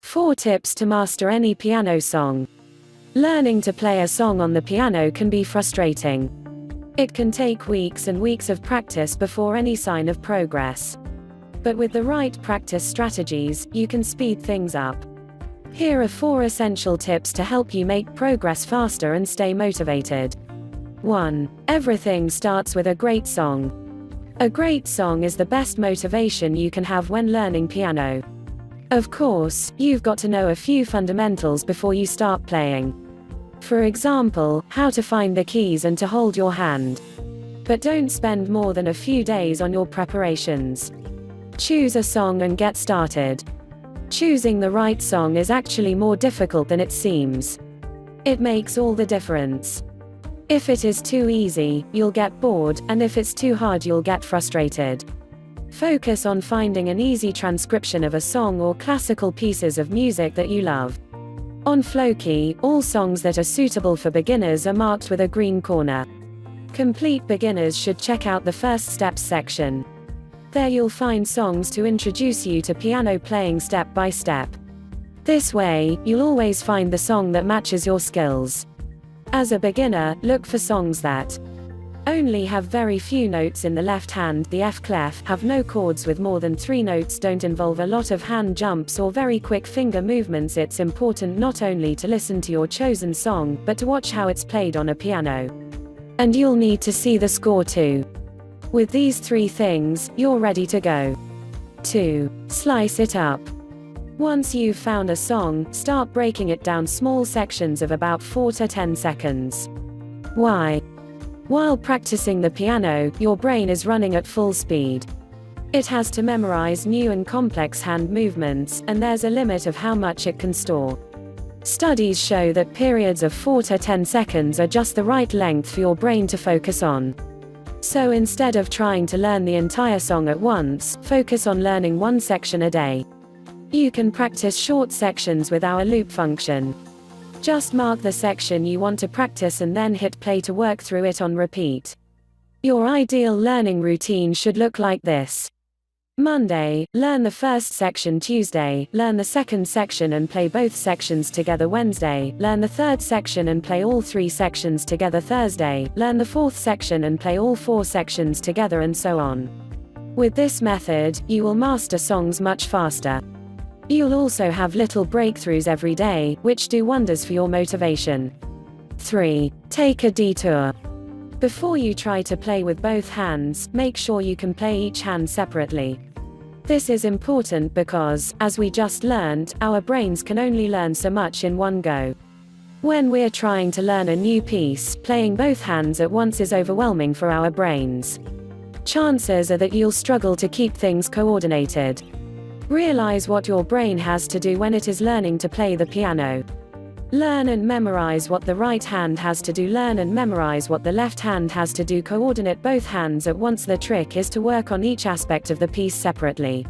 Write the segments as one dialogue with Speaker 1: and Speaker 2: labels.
Speaker 1: 4 tips to master any piano song. Learning to play a song on the piano can be frustrating. It can take weeks and weeks of practice before any sign of progress. But with the right practice strategies, you can speed things up. Here are 4 essential tips to help you make progress faster and stay motivated. 1. Everything starts with a great song. A great song is the best motivation you can have when learning piano. Of course, you've got to know a few fundamentals before you start playing. For example, how to find the keys and to hold your hand. But don't spend more than a few days on your preparations. Choose a song and get started. Choosing the right song is actually more difficult than it seems. It makes all the difference. If it is too easy, you'll get bored, and if it's too hard, you'll get frustrated. Focus on finding an easy transcription of a song or classical pieces of music that you love. On Floki, all songs that are suitable for beginners are marked with a green corner. Complete beginners should check out the First Steps section. There you'll find songs to introduce you to piano playing step by step. This way, you'll always find the song that matches your skills. As a beginner, look for songs that only have very few notes in the left hand, the F clef, have no chords with more than 3 notes, don't involve a lot of hand jumps or very quick finger movements. It's important not only to listen to your chosen song, but to watch how it's played on a piano. And you'll need to see the score too. With these 3 things, you're ready to go. 2. Slice it up. Once you've found a song, start breaking it down small sections of about 4 to 10 seconds. Why? While practicing the piano, your brain is running at full speed. It has to memorize new and complex hand movements, and there's a limit of how much it can store. Studies show that periods of 4 to 10 seconds are just the right length for your brain to focus on. So instead of trying to learn the entire song at once, focus on learning 1 section a day. You can practice short sections with our loop function. Just mark the section you want to practice and then hit play to work through it on repeat. Your ideal learning routine should look like this. Monday, learn the first section. Tuesday, learn the second section and play both sections together. Wednesday, learn the third section and play all 3 sections together. Thursday, learn the 4th section and play all 4 sections together, and so on. With this method, you will master songs much faster. You'll also have little breakthroughs every day, which do wonders for your motivation. 3. Take a detour. Before you try to play with both hands, make sure you can play each hand separately. This is important because, as we just learned, our brains can only learn so much in one go. When we're trying to learn a new piece, playing both hands at once is overwhelming for our brains. Chances are that you'll struggle to keep things coordinated. Realize what your brain has to do when it is learning to play the piano. Learn and memorize what the right hand has to do. Learn and memorize what the left hand has to do. Coordinate both hands at once. The trick is to work on each aspect of the piece separately.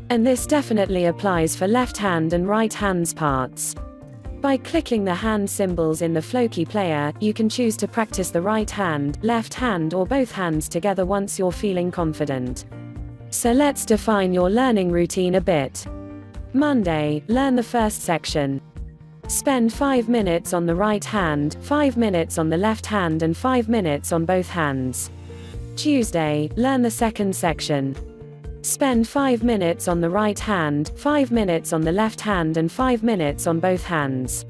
Speaker 1: And this definitely applies for left hand and right hand's parts. By clicking the hand symbols in the Floki player, you can choose to practice the right hand, left hand, or both hands together once you're feeling confident. So let's define your learning routine a bit. Monday, learn the first section. Spend 5 minutes on the right hand, 5 minutes on the left hand, and 5 minutes on both hands. Tuesday, learn the second section. Spend 5 minutes on the right hand, 5 minutes on the left hand, and 5 minutes on both hands.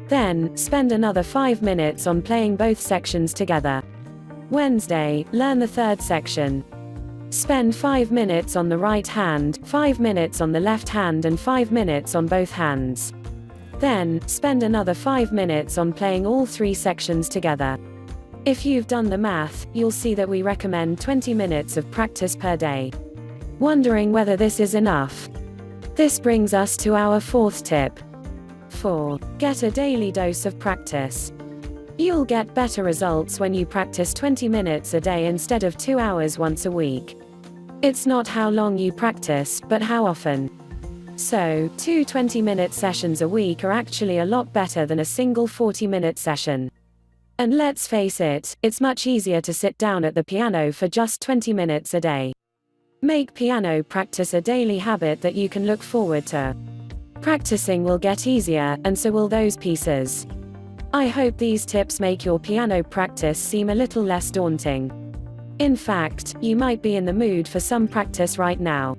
Speaker 1: Then, spend another 5 minutes on playing both sections together. Wednesday, learn the third section. Spend 5 minutes on the right hand, 5 minutes on the left hand, and 5 minutes on both hands. Then, spend another 5 minutes on playing all 3 sections together. If you've done the math, you'll see that we recommend 20 minutes of practice per day. Wondering whether this is enough? This brings us to our 4th tip. 4. Get a daily dose of practice. You'll get better results when you practice 20 minutes a day instead of 2 hours once a week. It's not how long you practice, but how often. So, 2 20-minute sessions a week are actually a lot better than a single 40-minute session. And let's face it, it's much easier to sit down at the piano for just 20 minutes a day. Make piano practice a daily habit that you can look forward to. Practicing will get easier, and so will those pieces. I hope these tips make your piano practice seem a little less daunting. In fact, you might be in the mood for some practice right now.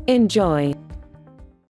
Speaker 1: Enjoy!